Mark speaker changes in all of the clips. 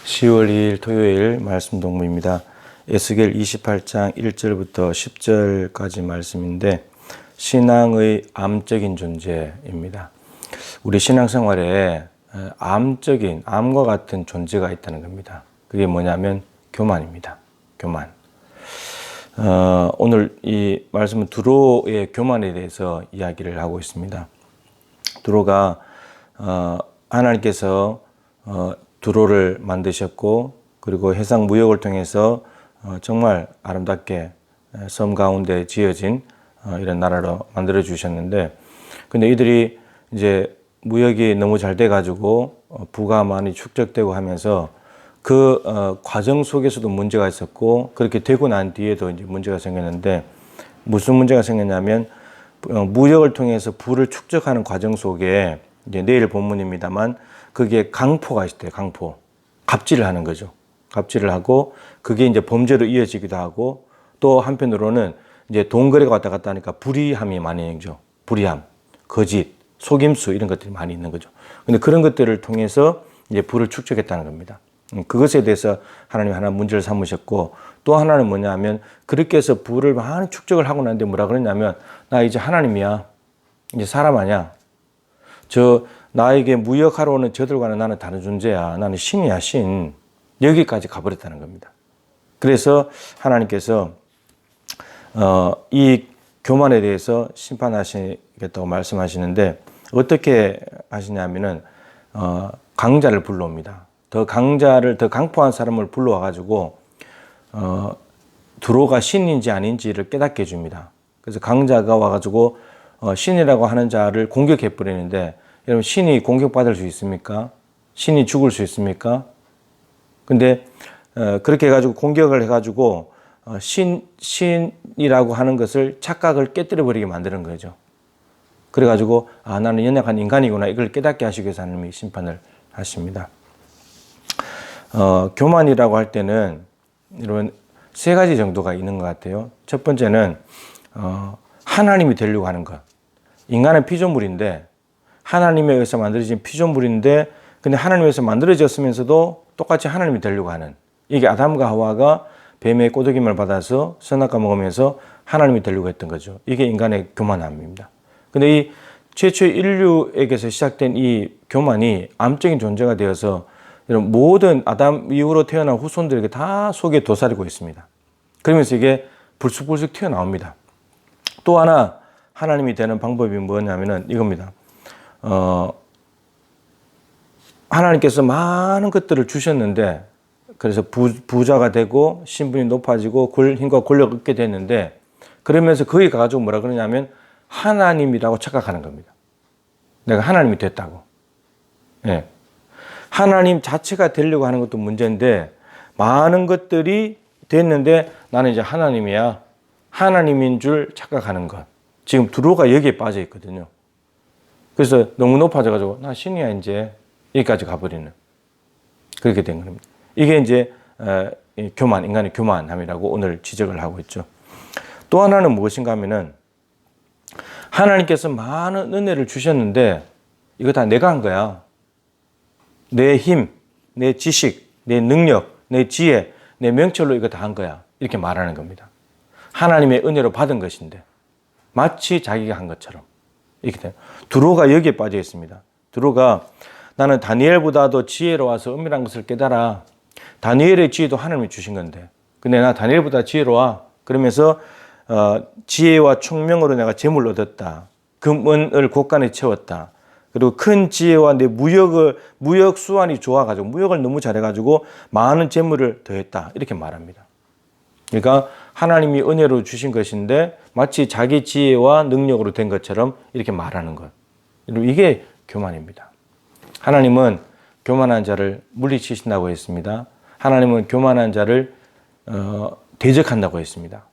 Speaker 1: 10월 2일 토요일 말씀 동무입니다. 에스겔 28장 1절부터 10절까지 말씀인데 신앙의 암적인 존재입니다. 우리 신앙생활에 암과 같은 존재가 있다는 겁니다. 그게 뭐냐면 교만입니다. 교만. 오늘 이 말씀은 두로의 교만에 대해서 이야기를 하고 있습니다. 두로가 하나님께서 두로를 만드셨고 그리고 해상 무역을 통해서 정말 아름답게 섬 가운데 지어진 이런 나라로 만들어 주셨는데, 근데 이들이 이제 무역이 너무 잘 돼 가지고 부가 많이 축적되고 하면서 그 과정 속에서도 문제가 있었고, 그렇게 되고 난 뒤에도 이제 문제가 생겼는데, 무슨 문제가 생겼냐면 무역을 통해서 부를 축적하는 과정 속에 이제 내일 본문입니다만 그게 강포가 있대요. 강포. 갑질을 하는 거죠. 갑질을 하고 그게 이제 범죄로 이어지기도 하고, 또 한편으로는 이제 돈 거래가 왔다 갔다 하니까 불의함이 많이 있죠. 불의함, 거짓, 속임수 이런 것들이 많이 있는 거죠. 근데 그런 것들을 통해서 이제 부를 축적했다는 겁니다. 그것에 대해서 하나님이 하나 문제를 삼으셨고, 또 하나는 뭐냐 하면 그렇게 해서 부를 많이 축적을 하고 났는데 뭐라 그랬냐면, 나 이제 하나님이야. 이제 사람 아니야. 나에게 무역하러 오는 저들과는 나는 다른 존재야. 나는 신이야, 신. 여기까지 가버렸다는 겁니다. 그래서 하나님께서 이 교만에 대해서 심판하시겠다고 말씀하시는데, 어떻게 하시냐면은 강자를 불러옵니다. 더 강포한 사람을 불러와 가지고 두로가 신인지 아닌지를 깨닫게 해줍니다. 그래서 강자가 와가지고 신이라고 하는 자를 공격해 버리는데, 여러분, 신이 공격받을 수 있습니까? 신이 죽을 수 있습니까? 근데 그렇게 해가지고 공격을 해가지고 신이라고 하는 것을 착각을 깨뜨려 버리게 만드는 거죠. 그래가지고 나는 연약한 인간이구나, 이걸 깨닫게 하시기 위해서 하나님이 심판을 하십니다. 교만이라고 할 때는 이런 세 가지 정도가 있는 것 같아요. 첫 번째는 하나님이 되려고 하는 것. 인간은 피조물인데, 하나님에 의해서 만들어진 피조물인데, 근데 하나님에 의해서 만들어졌으면서도 똑같이 하나님이 되려고 하는, 이게 아담과 하와가 뱀의 꼬드김을 받아서 선악과 먹으면서 하나님이 되려고 했던 거죠. 이게 인간의 교만함입니다. 근데 이 최초의 인류에게서 시작된 이 교만이 암적인 존재가 되어서 이런 모든 아담 이후로 태어난 후손들에게 다 속에 도사리고 있습니다. 그러면서 이게 불쑥불쑥 튀어나옵니다. 또 하나 하나님이 되는 방법이 뭐냐면은 이겁니다. 하나님께서 많은 것들을 주셨는데, 그래서 부자가 되고 신분이 높아지고 힘과 권력을 얻게 됐는데, 그러면서 거기 가가지고 뭐라 그러냐면 하나님이라고 착각하는 겁니다. 내가 하나님이 됐다고. 예. 하나님 자체가 되려고 하는 것도 문제인데, 많은 것들이 됐는데 나는 이제 하나님이야, 하나님인 줄 착각하는 것. 지금 두로가 여기에 빠져 있거든요. 그래서 너무 높아져가지고 나 신이야 이제, 여기까지 가버리는, 그렇게 된 겁니다. 이게 이제 교만, 인간의 교만함이라고 오늘 지적을 하고 있죠. 또 하나는 무엇인가 하면은 하나님께서 많은 은혜를 주셨는데 이거 다 내가 한 거야. 내 힘, 내 지식, 내 능력, 내 지혜, 내 명철로 이거 다 한 거야, 이렇게 말하는 겁니다. 하나님의 은혜로 받은 것인데 마치 자기가 한 것처럼 이렇게 돼요. 두로가 여기에 빠져 있습니다. 두로가 나는 다니엘보다도 지혜로워서 은밀한 것을 깨달아. 다니엘의 지혜도 하나님이 주신 건데, 근데 나 다니엘보다 지혜로워. 그러면서 지혜와 총명으로 내가 재물을 얻었다. 금은을 곳간에 채웠다. 그리고 큰 지혜와 내 무역 수완이 좋아가지고 무역을 너무 잘해가지고 많은 재물을 더했다, 이렇게 말합니다. 그러니까 하나님이 은혜로 주신 것인데 마치 자기 지혜와 능력으로 된 것처럼 이렇게 말하는 것. 이게 교만입니다. 하나님은 교만한 자를 물리치신다고 했습니다. 하나님은 교만한 자를 대적한다고 했습니다.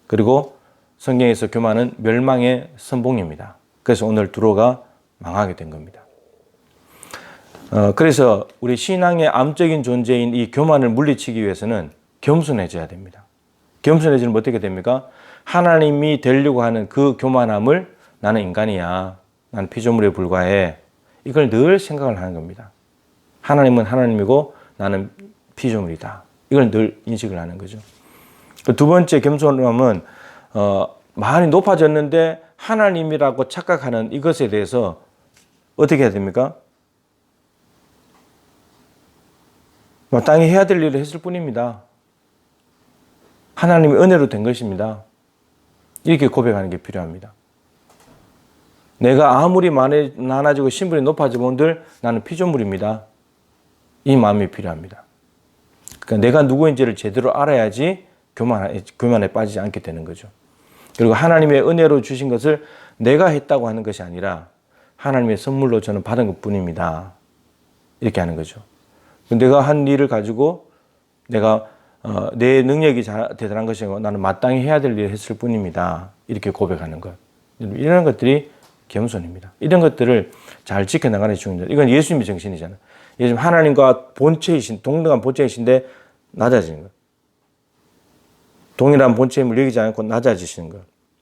Speaker 1: 그리고 성경에서 교만은 멸망의 선봉입니다. 그래서 오늘 두로가 망하게 된 겁니다. 그래서 우리 신앙의 암적인 존재인 이 교만을 물리치기 위해서는 겸손해져야 됩니다. 겸손해지면 어떻게 됩니까? 하나님이 되려고 하는 그 교만함을, 나는 인간이야, 나는 피조물에 불과해, 이걸 늘 생각을 하는 겁니다. 하나님은 하나님이고 나는 피조물이다. 이걸 늘 인식을 하는 거죠. 두 번째 겸손함은 많이 높아졌는데 하나님이라고 착각하는 이것에 대해서 어떻게 해야 됩니까? 마땅히 해야 될 일을 했을 뿐입니다. 하나님의 은혜로 된 것입니다. 이렇게 고백하는 게 필요합니다. 내가 아무리 많아지고 신분이 높아지면들 나는 피조물입니다. 이 마음이 필요합니다. 그러니까 내가 누구인지를 제대로 알아야지 교만에 빠지지 않게 되는 거죠. 그리고 하나님의 은혜로 주신 것을 내가 했다고 하는 것이 아니라 하나님의 선물로 저는 받은 것뿐입니다. 이렇게 하는 거죠. 내가 한 일을 가지고 내가 내 능력이 대단한 것이고 나는 마땅히 해야 될 일을 했을 뿐입니다. 이렇게 고백하는 것. 이런 것들이 겸손입니다. 이런 것들을 잘 지켜나가는 게 중요합니다. 이건 예수님의 정신이잖아요. 예수님 하나님과 본체이신, 동등한 본체이신데 낮아지는 것. 동일한 본체임을 여기지 않고 낮아지시는 것.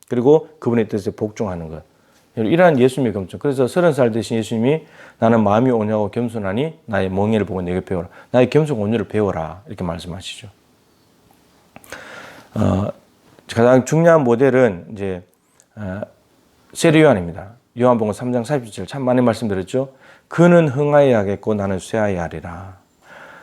Speaker 1: 그리고 그분의 뜻에 복종하는 것. 이러한 예수님의 겸손. 그래서 30살 되신 예수님이 나는 마음이 온유하고 겸손하니 나의 멍에를 보고 내게 배워라. 나의 겸손 온유를 배워라. 이렇게 말씀하시죠. 가장 중요한 모델은 이제 세례 요한입니다. 요한복음 3장 40절 참 많이 말씀드렸죠. 그는 흥하여야 하겠고 나는 쇠하여야 하리라.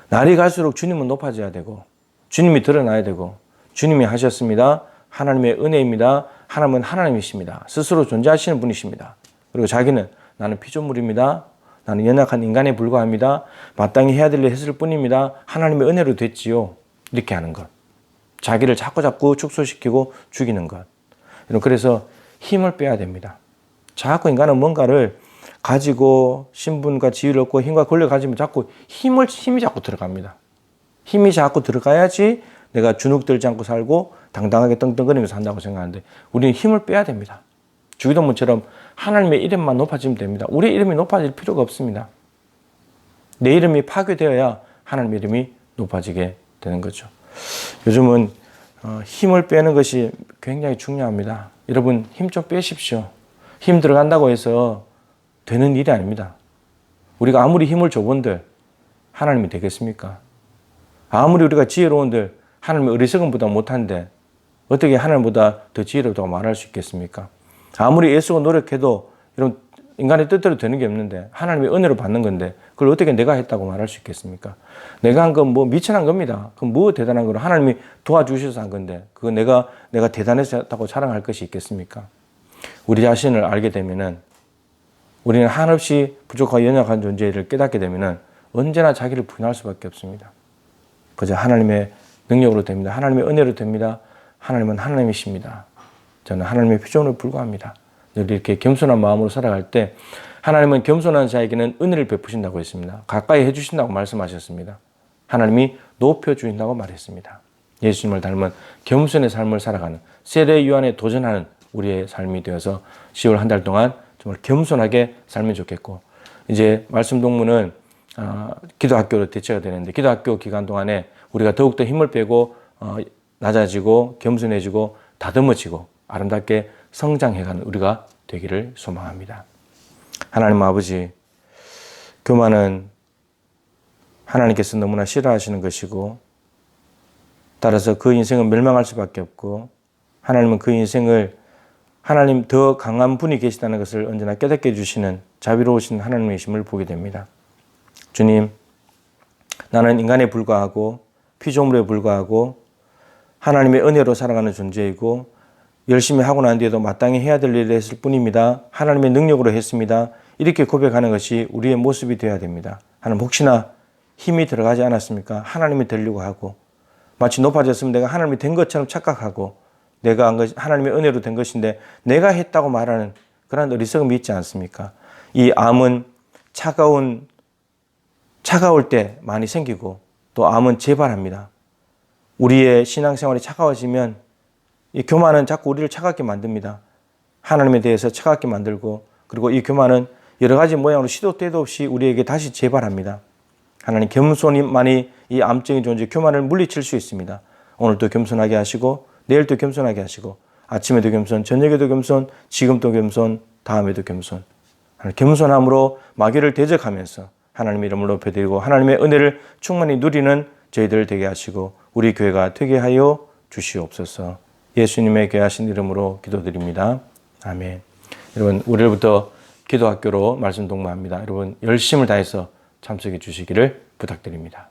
Speaker 1: 날이 갈수록 주님은 높아져야 되고 주님이 드러나야 되고 주님이 하셨습니다. 하나님의 은혜입니다. 하나님은 하나님이십니다. 스스로 존재하시는 분이십니다. 그리고 자기는 나는 피조물입니다. 나는 연약한 인간에 불과합니다. 마땅히 해야 될 일 했을 뿐입니다. 하나님의 은혜로 됐지요. 이렇게 하는 것. 자기를 자꾸 축소시키고 죽이는 것. 그래서 힘을 빼야 됩니다. 자꾸 인간은 뭔가를 가지고 신분과 지위를 얻고 힘과 권력을 가지면 자꾸 힘이 자꾸 들어갑니다. 힘이 자꾸 들어가야지 내가 주눅 들지 않고 살고 당당하게 떵떵거리면서 산다고 생각하는데 우리는 힘을 빼야 됩니다. 주기도문처럼 하나님의 이름만 높아지면 됩니다. 우리의 이름이 높아질 필요가 없습니다. 내 이름이 파괴되어야 하나님의 이름이 높아지게 되는 거죠. 요즘은 힘을 빼는 것이 굉장히 중요합니다. 여러분 힘 좀 빼십시오. 힘 들어간다고 해서 되는 일이 아닙니다. 우리가 아무리 힘을 줘본들 하나님이 되겠습니까? 아무리 우리가 지혜로운들 하나님의 어리석음보다 못한데 어떻게 하나님보다 더 지혜롭다고 말할 수 있겠습니까? 아무리 애쓰고 노력해도 이런 인간의 뜻대로 되는 게 없는데 하나님의 은혜로 받는 건데 그걸 어떻게 내가 했다고 말할 수 있겠습니까? 내가 한 건 뭐 미천한 겁니다. 그럼 뭐 대단한 거로 하나님이 도와주셔서 한 건데 그거 내가 대단했다고 자랑할 것이 있겠습니까? 우리 자신을 알게 되면은 우리는 한없이 부족하고 연약한 존재를 깨닫게 되면은 언제나 자기를 부인할 수밖에 없습니다. 그저 하나님의 능력으로 됩니다. 하나님의 은혜로 됩니다. 하나님은 하나님이십니다. 저는 하나님의 피조물에 불과합니다. 늘 이렇게 겸손한 마음으로 살아갈 때 하나님은 겸손한 자에게는 은혜를 베푸신다고 했습니다. 가까이 해주신다고 말씀하셨습니다. 하나님이 높여주신다고 말했습니다. 예수님을 닮은 겸손의 삶을 살아가는 세례 요한에 도전하는 우리의 삶이 되어서 10월 한 달 동안 정말 겸손하게 살면 좋겠고 이제 말씀 동문은 기도학교로 대체가 되는데 기도학교 기간 동안에 우리가 더욱더 힘을 빼고 낮아지고 겸손해지고 다듬어지고 아름답게 성장해가는 우리가 되기를 소망합니다. 하나님 아버지, 교만은 하나님께서 너무나 싫어하시는 것이고 따라서 그 인생은 멸망할 수밖에 없고 하나님은 그 인생을 하나님 더 강한 분이 계시다는 것을 언제나 깨닫게 해주시는 자비로우신 하나님이심을 보게 됩니다. 주님, 나는 인간에 불과하고 피조물에 불과하고 하나님의 은혜로 살아가는 존재이고 열심히 하고 난 뒤에도 마땅히 해야 될 일을 했을 뿐입니다. 하나님의 능력으로 했습니다. 이렇게 고백하는 것이 우리의 모습이 되어야 됩니다. 하나님 혹시나 힘이 들어가지 않았습니까? 하나님이 되려고 하고 마치 높아졌으면 내가 하나님이 된 것처럼 착각하고 내가 한 것이 하나님의 은혜로 된 것인데 내가 했다고 말하는 그런 어리석음이 있지 않습니까? 이 암은 차가울 때 많이 생기고 또 암은 재발합니다. 우리의 신앙생활이 차가워지면 이 교만은 자꾸 우리를 차갑게 만듭니다. 하나님에 대해서 차갑게 만들고 그리고 이 교만은 여러 가지 모양으로 시도 때도 없이 우리에게 다시 재발합니다. 하나님 겸손만이 이 암적인 존재 교만을 물리칠 수 있습니다. 오늘도 겸손하게 하시고 내일도 겸손하게 하시고 아침에도 겸손, 저녁에도 겸손, 지금도 겸손, 다음에도 겸손. 겸손함으로 마귀를 대적하면서 하나님의 이름을 높여드리고 하나님의 은혜를 충만히 누리는 저희들 되게 하시고 우리 교회가 되게 하여 주시옵소서. 예수님의 귀하신 이름으로 기도드립니다. 아멘. 여러분, 우리로부터 기도학교로 말씀 동무합니다. 여러분, 열심을 다해서 참석해 주시기를 부탁드립니다.